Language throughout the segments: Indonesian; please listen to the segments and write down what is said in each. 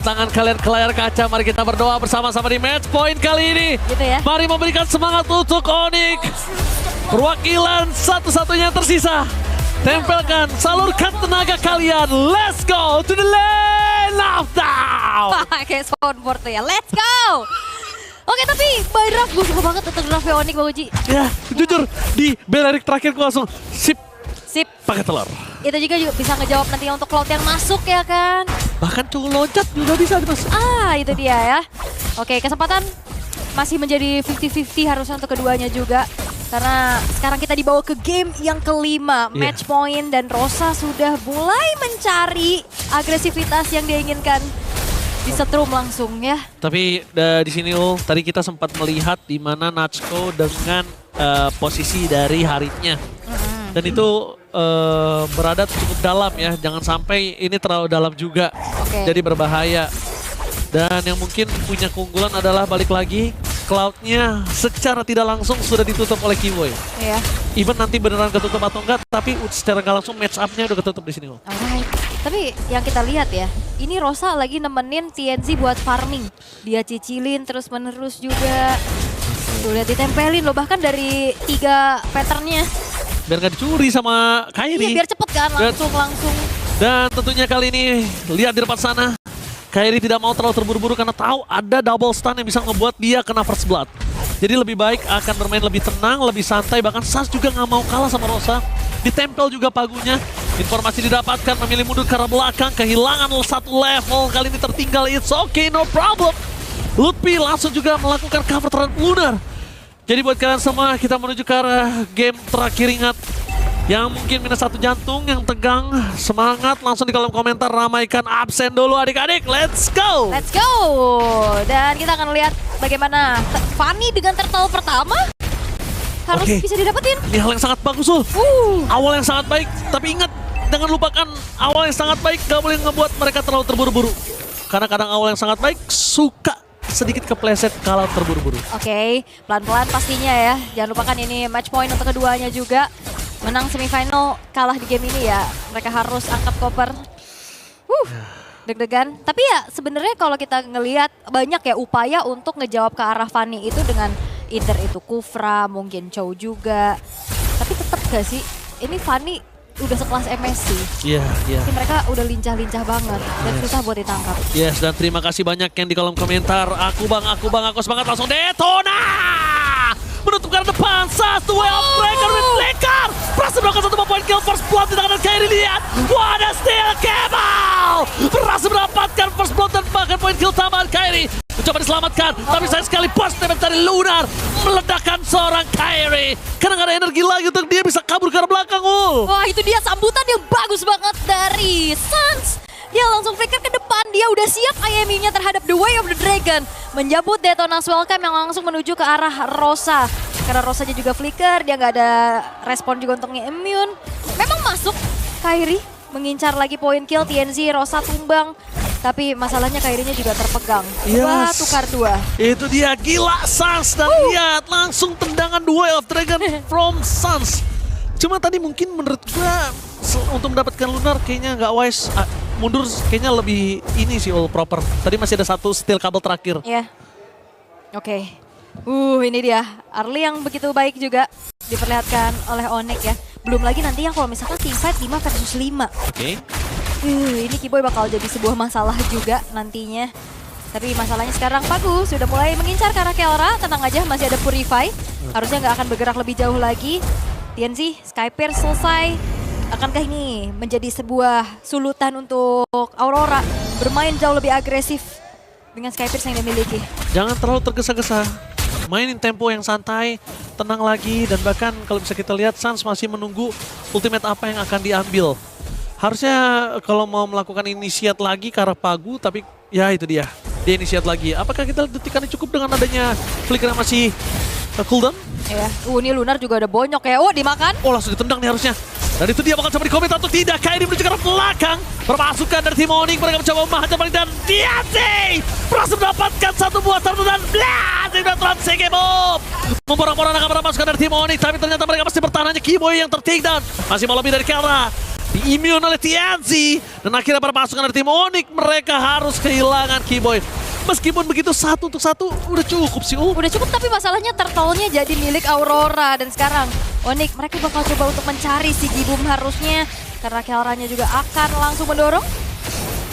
Tangan kalian ke layar kaca, mari kita berdoa bersama-sama di match point kali ini. Gitu ya. Mari memberikan semangat untuk Onyx. Perwakilan satu-satunya yang tersisa. Tempelkan, salurkan tenaga kalian. Let's go to the land of down. Kayak soundboard tuh ya, let's go! Oke, tapi by draft gue suka banget untuk draft Onyx Bang Uji. Ya, jujur di Belerik terakhir gue langsung sip pakai telur. Itu juga bisa ngejawab nanti untuk Cloud yang masuk ya kan. Bahkan cuma loncat juga bisa mas. Itu dia ya. Oke, kesempatan masih menjadi 50-50 harusnya untuk keduanya juga. Karena sekarang kita dibawa ke game yang kelima, match point, dan Rosa sudah mulai mencari agresivitas yang dia inginkan. Disetrum langsung ya. Tapi di sini tadi kita sempat melihat di mana Natsuko dengan posisi dari Haritnya. Dan itu berada cukup dalam ya, jangan sampai ini terlalu dalam juga. Jadi berbahaya. Dan yang mungkin punya keunggulan adalah balik lagi, Cloud-nya secara tidak langsung sudah ditutup oleh Kiboy. Iya. Even nanti beneran ketutup atau enggak, tapi secara nggak langsung match up-nya udah ketutup di sini. Alright. Tapi yang kita lihat ya, ini Rosa lagi nemenin TNZ buat farming. Dia cicilin terus menerus juga. Tuh lihat ditempelin loh, bahkan dari 3 patternnya. Biar nggak dicuri sama Kairi. Iya, biar cepet kan, langsung. Dan tentunya kali ini, lihat di depan sana. Kairi tidak mau terlalu terburu-buru karena tahu ada double stun yang bisa ngebuat dia kena first blood. Jadi lebih baik akan bermain lebih tenang, lebih santai. Bahkan Sans juga nggak mau kalah sama Rosa. Ditempel juga pagunya. Informasi didapatkan, memilih mundur ke arah belakang. Kehilangan satu level, kali ini tertinggal. It's okay, no problem. Lutfi langsung juga melakukan cover terhadap Lunar. Jadi buat kalian semua, kita menuju ke arah game terakhir. Ingat, yang mungkin minus 1 jantung, yang tegang, semangat, langsung di kolom komentar ramaikan absen dulu adik-adik. Let's go! Let's go! Dan kita akan lihat bagaimana Fanny dengan turtle pertama harus bisa didapetin. Ini hal yang sangat bagus, Ul. Awal yang sangat baik, tapi ingat, jangan lupakan awal yang sangat baik gak boleh ngebuat mereka terlalu terburu-buru. Karena kadang awal yang sangat baik suka sedikit kepleset kalau terburu-buru. Oke, pelan-pelan pastinya ya. Jangan lupakan ini match point untuk keduanya juga. Menang semifinal, kalah di game ini ya. Mereka harus angkat koper. Deg-degan. Tapi ya sebenarnya kalau kita ngelihat banyak ya upaya untuk ngejawab ke arah Fanny itu dengan either itu Kufra, mungkin Chow juga. Tapi tetap gak sih, ini Fanny udah sekelas MSC. Iya. Jadi mereka udah lincah-lincah banget dan susah buat ditangkap. Yes, dan terima kasih banyak yang di kolom komentar. Aku semangat, langsung Detona! Menutup ke depan, Sans, the way of Breaker with Flicker! Berhasil melakukan 1 point kill, first blood di tangan Kairi, lihat! What a steal, Kemal! Berhasil mendapatkan first blood dan bahkan point kill tambahan Kairi. Mencoba diselamatkan, tapi sayang sekali burst damage dari Lunar meledakkan seorang Kairi. Karena gak ada energi lagi untuk dia bisa kabur ke arah belakang, Ul. Wah, itu dia sambutan yang bagus banget dari Sans. Dia langsung flicker ke depan, dia udah siap IMU-nya terhadap The Way of the Dragon. Menjemput Detona's Welcome yang langsung menuju ke arah Rosa. Karena Rosanya juga flicker, dia nggak ada respon juga untuk nge-immune. Memang masuk, Kairi mengincar lagi poin kill, TNZ, Rosa tumbang. Tapi masalahnya Kairinya juga terpegang. Wah, tukar 2. Itu dia, gila Sans. Dan lihat, langsung tendangan The Way of Dragon from Sans. Cuma tadi mungkin menurut gua untuk mendapatkan Lunar kayaknya nggak wise. Mundur kayaknya lebih ini sih all proper. Tadi masih ada 1 steal kabel terakhir. Iya. Oke. Ini dia. Arli yang begitu baik juga diperlihatkan oleh Onyx ya. Belum lagi nanti yang kalau misalkan team fight 5 versus 5. Oke. Ini Kiboy bakal jadi sebuah masalah juga nantinya. Tapi masalahnya sekarang Pagu sudah mulai mengincar ke arah Kelra. Tenang aja, masih ada Purify. Harusnya nggak akan bergerak lebih jauh lagi. TNZ, Skypier selesai. Akankah ini menjadi sebuah sulutan untuk Aurora bermain jauh lebih agresif dengan Skypier yang dimiliki? Jangan terlalu tergesa-gesa. Mainin tempo yang santai, tenang lagi, dan bahkan kalau bisa kita lihat Sans masih menunggu ultimate apa yang akan diambil. Harusnya kalau mau melakukan inisiat lagi ke arah Pagu, tapi ya itu dia inisiat lagi. Apakah kita detikannya cukup dengan adanya flicker yang masih cooldown? Ya, ini Lunar juga ada bonyok ya. Dimakan. Langsung ditendang nih harusnya. Dan itu dia bakal coba dikomentar atau tidak. Kairi menuju ke arah belakang. Permasukan dari tim Onyx. Mereka mencoba memahajar balik dan Dianze berhasil mendapatkan 1 buah sardu dan Blast. Ini Trans CG Bob. Memborong-borong akan masukan dari tim Onyx. Tapi ternyata mereka masih bertahan, hanya Kiboy yang tertakedown. Masih mau lebih dari Kelra. di-immune oleh TNC. Dan akhirnya para pasukan dari tim Onyx mereka harus kehilangan Keyboy. Meskipun begitu 1 untuk 1 udah cukup sih. Udah cukup, tapi masalahnya turtle-nya jadi milik Aurora. Dan sekarang Onyx mereka bakal coba untuk mencari si Gibum harusnya. Karena Kelranya juga akan langsung mendorong.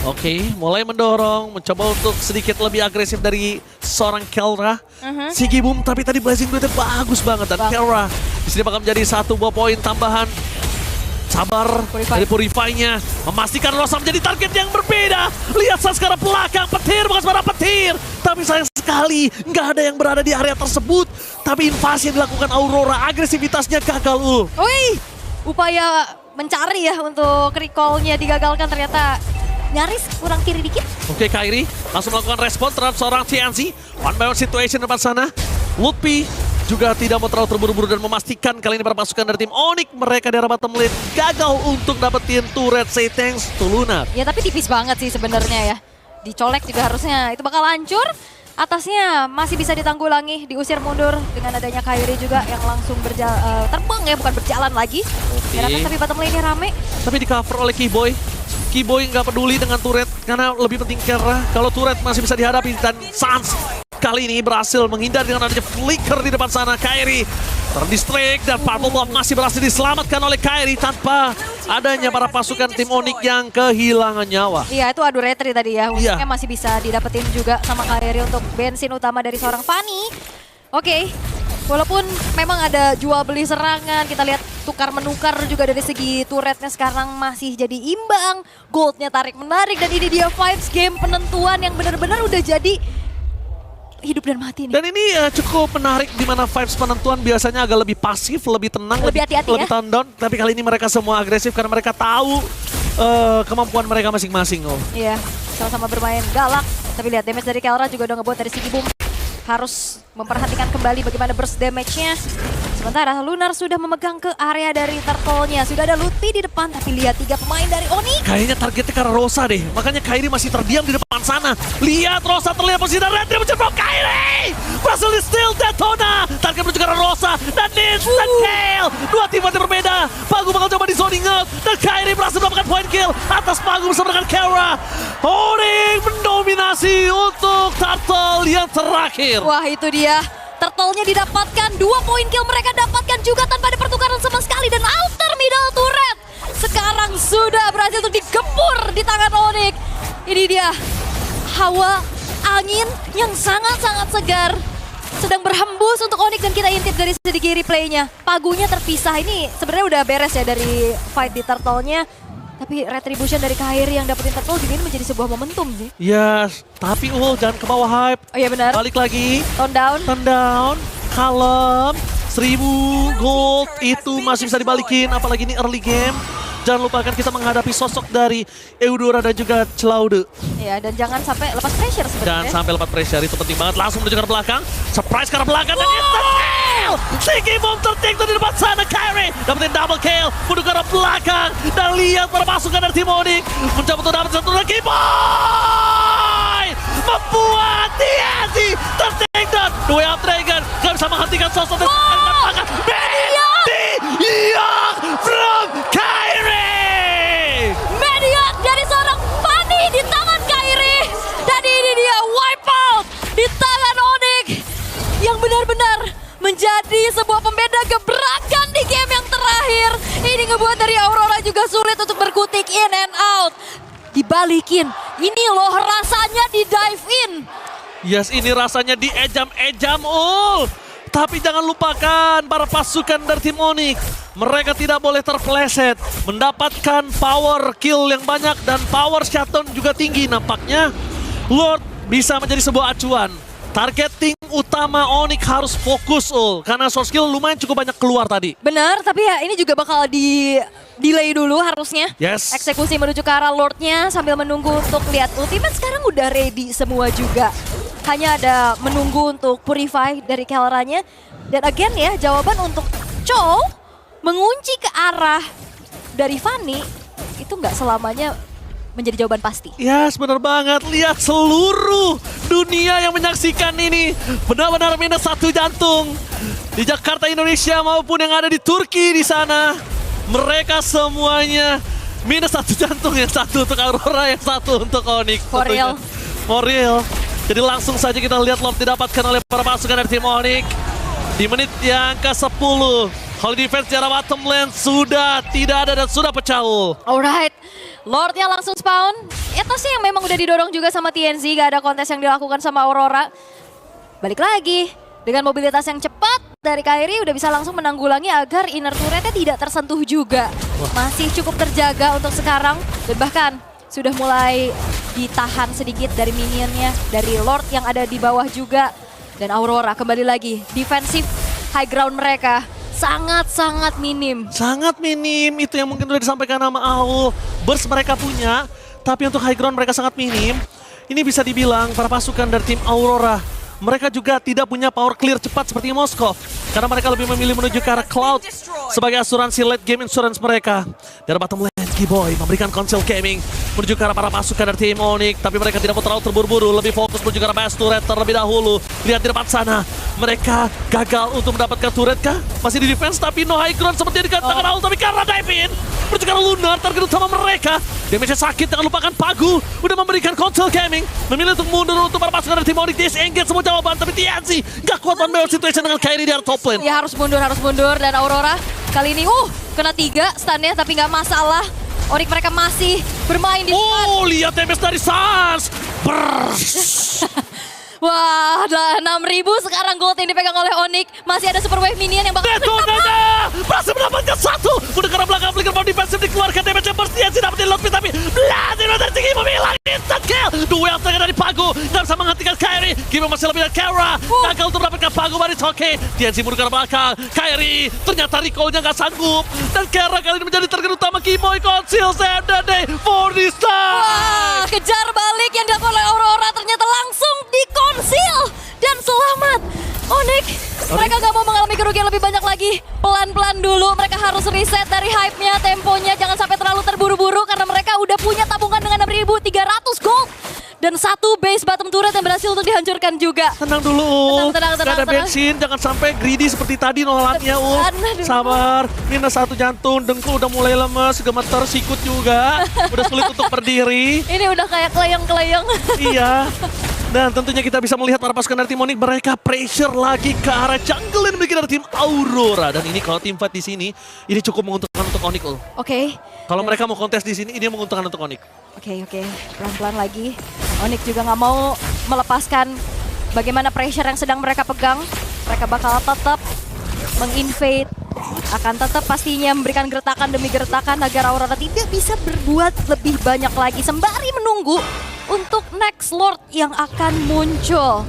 Oke, mulai mendorong, mencoba untuk sedikit lebih agresif dari seorang Kelra. Si Gibum, tapi tadi Blazing Duetnya bagus banget. Dan Kelra di sini bakal menjadi 1 buah poin tambahan. Sabar dari Purify-nya, memastikan Rosa menjadi target yang berbeda. Lihat Sans ke arah belakang, petir bukan sembarang petir. Tapi sayang sekali, nggak ada yang berada di area tersebut. Tapi invasi yang dilakukan Aurora, agresivitasnya gagal. Wih, upaya mencari ya untuk recall-nya digagalkan, ternyata nyaris kurang kiri dikit. Oke, Kairi langsung melakukan respon terhadap seorang TNC. One by one situation depan sana. Lutfi juga tidak mau terlalu terburu-buru dan memastikan kali ini para pasukan dari tim Onyx mereka di arah bottom lane gagal untuk dapetin turret say thanks to Lunar. Ya tapi tipis banget sih sebenarnya ya. Dicolek juga harusnya itu bakal hancur. Atasnya masih bisa ditanggulangi, diusir mundur dengan adanya Kairi juga yang langsung terbang ya, bukan berjalan lagi. Tapi bottom lane-nya rame. Tapi di cover oleh Keyboy. Keyboy nggak peduli dengan turret karena lebih penting Kelra. Kalau turret masih bisa dihadapi dan Sans kali ini berhasil menghindar dengan adanya flicker di depan sana. Kairi terdistract dan Purple Buff masih berhasil diselamatkan oleh Kairi tanpa adanya para pasukan tim Onyx yang kehilangan nyawa. Iya, itu adu retri tadi ya. Untungnya masih bisa didapetin juga sama Kairi untuk bensin utama dari seorang Fanny. Oke. Walaupun memang ada jual beli serangan, kita lihat tukar-menukar juga dari segi turretnya sekarang masih jadi imbang. Goldnya tarik-menarik dan ini dia vibes game penentuan yang benar-benar udah jadi hidup dan mati nih. Dan ini cukup menarik di mana vibes penentuan biasanya agak lebih pasif, lebih tenang, lebih hati-hati lebih ya. tone down. Tapi kali ini mereka semua agresif karena mereka tahu kemampuan mereka masing-masing. Iya, sama-sama bermain galak. Tapi lihat damage dari Kelra juga udah ngebuat dari segi Boom harus memperhatikan kembali bagaimana burst damage-nya. Sementara Lunar sudah memegang ke area dari turtle-nya. Sudah ada Lutfi di depan, tapi lihat 3 pemain dari Onyx. Kayaknya targetnya karena Rosa deh. Makanya Kairi masih terdiam di depan sana. Lihat Rosa terlihat posisi dan Redri mencoba Kairi. Berhasil di steal Daytona. Target menuju ke arah Rosa. Dan instant kill. 2 tim yang berbeda. Pagu bakal coba di zoning out. Dan Kairi berhasil mendapatkan point kill atas Pagu bersama dengan Kelra. Onyx mendominasi untuk Turtle yang terakhir. Wah, itu dia. Turtle-nya didapatkan, 2 poin kill mereka dapatkan juga tanpa ada pertukaran sama sekali. Dan outer middle turret sekarang sudah berhasil untuk digempur di tangan Onyx. Ini dia, hawa angin yang sangat-sangat segar sedang berhembus untuk Onyx dan kita intip dari segi replaynya. Pagunya terpisah, ini sebenarnya udah beres ya dari fight di Turtle-nya. Tapi retribution dari Kairi yang dapetin turtle juga ini menjadi sebuah momentum sih. Yes, tapi jangan ke bawah hype. Oh iya benar. Balik lagi. Tone down. Tone down. Kalem. 1000 gold itu masih bisa dibalikin. Apalagi ini early game. Jangan lupakan kita menghadapi sosok dari Eudora dan juga Claude. Iya, dan jangan sampai lepas pressure sebenarnya. Jangan sampai lepas pressure, itu penting banget. Langsung menuju ke arah belakang. Surprise ke arah belakang dan instant kill! Sigi Boom tertiktu di depan sana. Kairi dapetin double kill. Menuju ke arah belakang. Dan lihat para pasukan dari tim Onyx mencoba untuk dapat satu lagi. Boy! Membuat TNC tertiktu. Dua Up Dragon gak bisa menghentikan sosok dari belakang. Mediak from Kairi! Mediak dari seorang Fanny di tangan Kairi. Dan ini dia wipe out di tangan Onyx yang benar-benar menjadi sebuah pembeda gebrakan di game yang terakhir. Ini ngebuat dari Aurora juga sulit untuk berkutik in and out. Dibalikin, ini loh rasanya di dive in. Yes, ini rasanya di ejam-ejam. Tapi jangan lupakan para pasukan dari tim Onyx. Mereka tidak boleh terpeleset. Mendapatkan power kill yang banyak dan power shutdown juga tinggi nampaknya. Lord bisa menjadi sebuah acuan. Targeting utama Onyx harus fokus karena source skill lumayan cukup banyak keluar tadi. Benar, tapi ya ini juga bakal di delay dulu harusnya. Yes. Eksekusi menuju ke arah Lordnya sambil menunggu untuk lihat ultimate sekarang udah ready semua juga. Hanya ada menunggu untuk Purify dari Kelranya. Dan again ya, jawaban untuk Chow mengunci ke arah dari Fanny itu nggak selamanya menjadi jawaban pasti. Yes, benar banget. Lihat seluruh dunia yang menyaksikan ini. Benar-benar minus 1 jantung. Di Jakarta, Indonesia maupun yang ada di Turki di sana. Mereka semuanya Minus 1 jantung, yang satu untuk Aurora, yang satu untuk Onyx. For real. For real. Jadi langsung saja kita lihat Lord didapatkan oleh para pasukan dari tim Onyx. Di menit yang ke-10, Holy Defense di arah bottom lane sudah tidak ada dan sudah pecah. Alright, Lordnya langsung spawn. Itu sih yang memang udah didorong juga sama TNZ, gak ada kontes yang dilakukan sama Aurora. Balik lagi, dengan mobilitas yang cepat dari Kairi udah bisa langsung menanggulangi agar inner turretnya tidak tersentuh juga. Masih cukup terjaga untuk sekarang dan bahkan sudah mulai ditahan sedikit dari minionnya, dari Lord yang ada di bawah juga. Dan Aurora kembali lagi, defensif high ground mereka sangat-sangat minim. Sangat minim, itu yang mungkin sudah disampaikan sama Aul. Burst mereka punya, tapi untuk high ground mereka sangat minim. Ini bisa dibilang para pasukan dari tim Aurora, mereka juga tidak punya power clear cepat seperti Moskov. Karena mereka lebih memilih menuju ke arah Cloud sebagai asuransi late game insurance mereka. Dari bottom lane, Kiboy memberikan Council Gaming menuju ke arah para pasukan dari tim Onyx. Tapi mereka tidak mau terlalu terburu-buru, lebih fokus menuju ke arah base turret terlebih dahulu. Lihat di depan sana, mereka gagal untuk mendapatkan turret kah? Masih di defense tapi no high ground seperti yang dikatakan Aul. Tapi karena dive in, menuju ke arah Lunar, target utama mereka. Damage-nya sakit, jangan lupakan Pagu udah memberikan Council Gaming. Memilih untuk mundur untuk para pasukan dari tim Onyx. Disengage semua jawaban, tapi TNC gak kuat one barrel situation dengan Kairi di arah top lane. Ya harus mundur dan Aurora kali ini kena 3 stunnya tapi nggak masalah. Onyx mereka masih bermain di depan. Lihat damage dari Sans. Wah, 6.000 sekarang gold yang dipegang oleh Onyx. Masih ada super wave minion yang bakal Detonanya berhasil mendapatkan 1. Udah ke arah belakang, flicker from defensive dikeluarkan damage-nya bersedia sih dapetin Lotfi tapi Blazing dari tinggi memilang instant kill. Duel tengah dari Pagu, nggak bisa menghentikan Kairi. Kimi masih lebih dari Kara, gagal untuk mendapatkan Pagu, but it's okay. TNC mundur ke arah belakang, Kairi ternyata recall-nya nggak sanggup. Dan Kara kali ini menjadi target utama Kimoy. Conceal save the day for this time. Wah, kejar balik yang dilakukan oleh Aurora ternyata langsung dikonsil dan selamat. Onyx, mereka nggak mau mengalami kerugian lebih banyak lagi. Pelan-pelan dulu, mereka harus reset dari hype-nya, temponya. Jangan sampai terlalu terburu-buru karena mereka udah punya tabungan dengan 6.300 gold. Dan 1 base bottom turret yang berhasil untuk dihancurkan juga. Tenang dulu, Tenang. gak ada bensin, jangan sampai greedy seperti tadi nolaknya. Sabar, minus 1 jantung, dengkul udah mulai lemes, gemeter, sikut juga. Udah sulit untuk berdiri. Ini udah kayak keleyang-keleyang. Iya. Dan tentunya kita bisa melihat para pasukan dari tim Onyx, mereka pressure lagi ke arah jungle yang dimiliki dari tim Aurora. Dan ini kalau tim fight di sini, ini cukup menguntungkan untuk Onyx. Oke. Kalau mereka mau kontes di sini, ini menguntungkan untuk Onyx. Oke. Pelan-pelan lagi. Onyx juga nggak mau melepaskan bagaimana pressure yang sedang mereka pegang. Mereka bakal tetap menginvade. Akan tetap pastinya memberikan gertakan demi gertakan agar Aurora tidak bisa berbuat lebih banyak lagi. Sembari menunggu untuk next Lord yang akan muncul.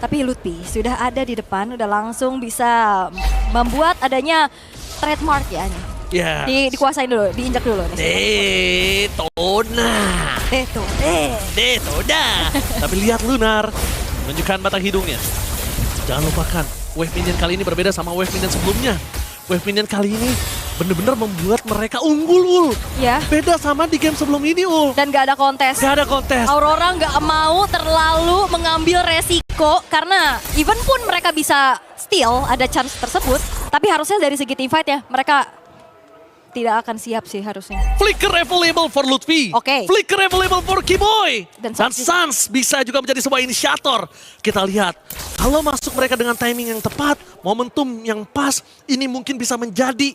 Tapi Lutfi sudah ada di depan, udah langsung bisa membuat adanya trademark ya. Ya. Dikuasain dulu, diinjak dulu. Detona. Tapi lihat Lunar menunjukkan batang hidungnya. Jangan lupakan, wave minion kali ini berbeda sama wave minion sebelumnya. Wave minion kali ini bener-bener membuat mereka unggul, Ul. Ya. Beda sama di game sebelum ini, Ul. Dan gak ada kontes. Gak ada kontes. Aurora gak mau terlalu mengambil resiko karena even pun mereka bisa steal, ada chance tersebut. Tapi harusnya dari segi team fight ya, mereka tidak akan siap sih harusnya. Flicker available for Lutfi. Oke. Flicker available for Kiboy. Dan Sans bisa juga menjadi sebuah inisiator. Kita lihat, kalau masuk mereka dengan timing yang tepat, momentum yang pas, ini mungkin bisa menjadi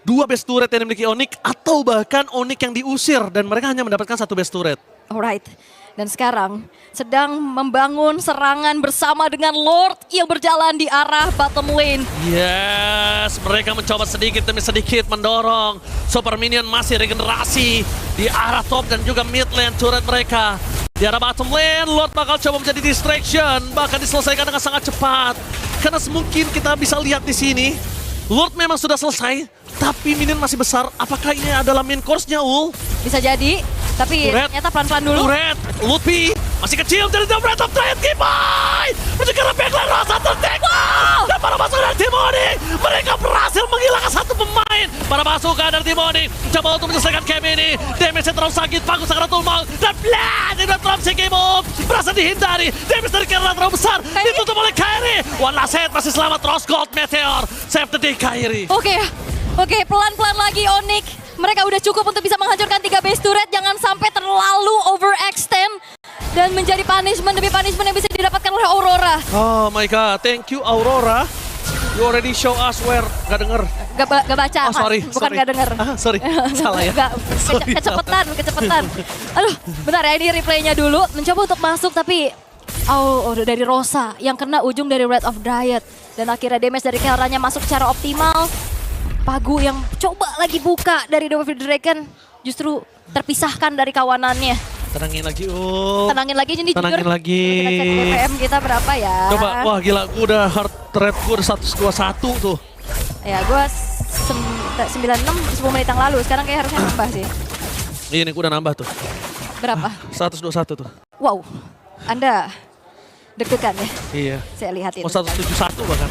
2 base turret yang dimiliki Onyx atau bahkan Onyx yang diusir dan mereka hanya mendapatkan 1 base turret. Alright. Dan sekarang sedang membangun serangan bersama dengan Lord yang berjalan di arah bottom lane. Yes, mereka mencoba sedikit demi sedikit mendorong. Super Minion masih regenerasi di arah top dan juga mid lane turret mereka. Di arah bottom lane, Lord bakal coba menjadi distraction, bahkan diselesaikan dengan sangat cepat. Karena mungkin kita bisa lihat di sini, Lord memang sudah selesai, tapi minion masih besar. Apakah ini adalah main course-nya, Ul? Bisa jadi, tapi Turret. ternyata pelan-pelan dulu. Turret, Lutfi masih kecil dari the breath of Giant Kiboy. Menuju ke arah backline Rosa tertengok. Dan para pasukan dari tim Onyx, mereka berhasil menghilangkan 1 pemain. Para pasukan dari tim Onyx coba untuk menyelesaikan game ini. Damage-nya terlalu sakit, Pagu sangat tumbang. Dan Blast, dan Trump-si game move berhasil dihindari. Damage dari Kara terlalu besar, ditutup oleh Kairi. One last hit, masih selamat. Rose Gold Meteor, save the day Kairi. Oke, pelan-pelan lagi Onyx mereka udah cukup untuk bisa menghancurkan 3 base turret. Jangan sampai terlalu overextend dan menjadi punishment demi punishment yang bisa didapatkan oleh Aurora. Oh my god, thank you Aurora. You already show us where. Gak denger. Gak baca, Oh sorry, Mas. Bukan sorry. gak denger. Sorry, salah ya. Sorry, Kecepatan. Aduh, bentar ya, ini replaynya dulu. Mencoba untuk masuk tapi dari Rosa yang kena ujung dari Red of Dryad. Dan akhirnya damage dari Kelranya masuk secara optimal. Pagu yang coba lagi buka dari The Wave of the Dragon justru terpisahkan dari kawanannya. Tenangin lagi, Tenangin lagi, jadi Tenangin jujur. lagi. Kita cek BPM kita berapa ya? Coba, wah gila, gue udah heart rate gue udah 121 tuh. Ya, gue 96 10 menit yang lalu. Sekarang kayak harusnya nambah sih. Iya nih, gue udah nambah tuh. Berapa? 121 tuh. Wow, Anda deg-degan ya? Iya. Saya lihat itu. Mau 171 bahkan.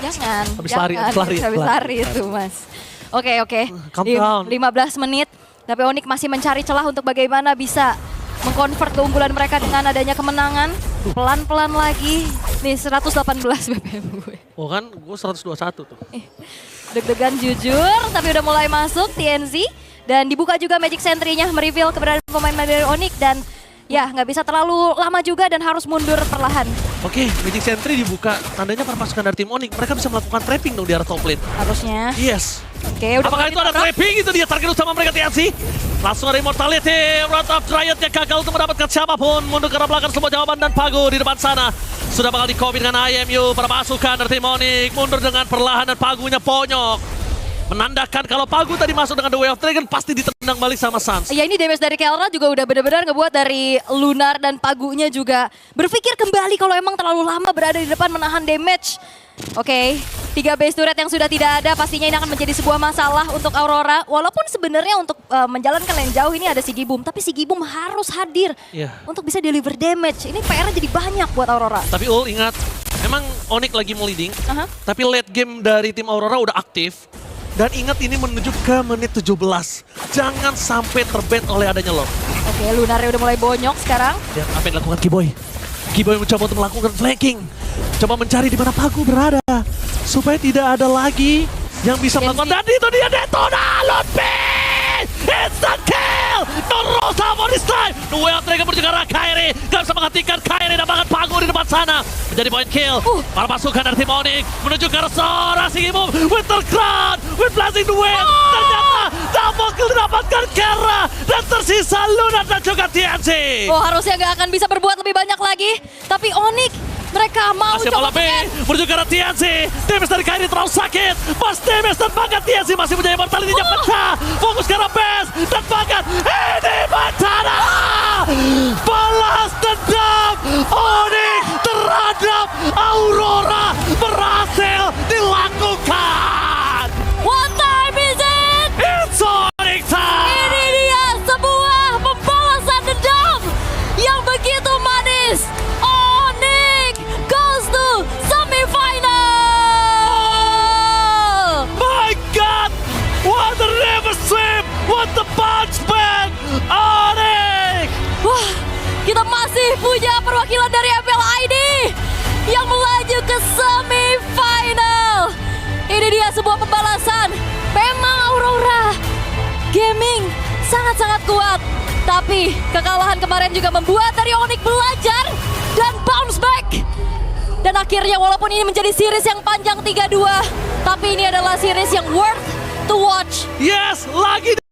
Jangan, Habis jangan. lari, habis lari, Habis lari. lari itu, Mas. Oke. Calm down. 15 menit, tapi Onyx masih mencari celah untuk bagaimana bisa mengkonvert keunggulan mereka dengan adanya kemenangan. Pelan-pelan lagi. Nih 118 BPM gue. Oh kan, gue 121 tuh. Deg-degan jujur, tapi udah mulai masuk TNZ. Dan dibuka juga Magic Sentry-nya, mereveal keberadaan pemain dari Onyx. Dan ya, nggak bisa terlalu lama juga dan harus mundur perlahan. Oke, Magic Sentry dibuka. Tandanya para pasukan dari tim Onyx, mereka bisa melakukan trapping dong di arah top lane. Harusnya. Yes. Oke, udah Apakah mulai itu ada ditabrak. trapping? Itu dia target utama mereka TNC. Langsung ada Immortality. Wrath of Dryad yang gagal untuk mendapatkan siapapun. Mundur ke arah belakang semua jawaban dan Pagu di depan sana. Sudah bakal di-copy dengan IMU. Para pasukan dari tim Onyx mundur dengan perlahan dan Pagunya ponyok. Menandakan kalau Pagu tadi masuk dengan The Way of Dragon pasti ditendang balik sama Sans. Ya, ini damage dari Kelra juga udah benar-benar ngebuat dari Lunar dan Pagunya juga berpikir kembali kalau emang terlalu lama berada di depan menahan damage. Oke, 3 base turret yang sudah tidak ada pastinya ini akan menjadi sebuah masalah untuk Aurora. Walaupun sebenarnya untuk menjalankan lane jauh ini ada Sigibum, tapi Sigibum harus hadir Iya. untuk bisa deliver damage. Ini PR-nya jadi banyak buat Aurora. Tapi ingat, emang Onyx lagi leading, Aha. tapi late game dari tim Aurora udah aktif. Dan ingat ini menuju ke menit 17. Jangan sampai terban oleh adanya lock. Oke, Lunarnya udah mulai bonyok sekarang. Dan apa yang dilakukan Kiboy? Kiboy mencoba untuk melakukan flanking. Coba mencari di mana Pagu berada. Supaya tidak ada lagi yang bisa melakukan. Dan itu dia Detona! Lutfi! Instant kill! Rosa for this time! The Way of Dragon menuju ke arah Kairi. Gak bisa menghentikan Kairi dan bahkan Pagu di depan sana. Menjadi point kill. Para pasukan dari tim Onyx menuju ke arah seorang Sigibum. Winter Crown! With Blazing the Wind! Ternyata double kill didapatkan Kera. Dan tersisa Lunar dan juga TNC. Oh, harusnya nggak akan bisa berbuat lebih banyak lagi. Tapi Onyx, mereka mau Masih bola coba B, menuju ke arah TNC. Damage dari Kairi terlalu sakit. Pas damage dan bahkan TNC masih punya immortality-nya pecah. Fokus ke arah base dan bahkan ini bencana. Balas dendam Onyx terhadap Aurora berhasil dilakukan. What time is it? It's Onyx time. Ini dia sebuah pembalasan dendam yang begitu manis. Onyx goes to semifinal. My God! What a river sweep! What the punch back! Onyx! Wah, kita masih punya perwakilan dari MPL ID yang melaju ke semifinal. Ini dia sebuah pembalasan. Memang Aurora Gaming sangat-sangat kuat. Tapi kekalahan kemarin juga membuat dari Onyx belajar dan bounce back. Dan akhirnya walaupun ini menjadi series yang panjang 3-2, tapi ini adalah series yang worth to watch. Yes, lagi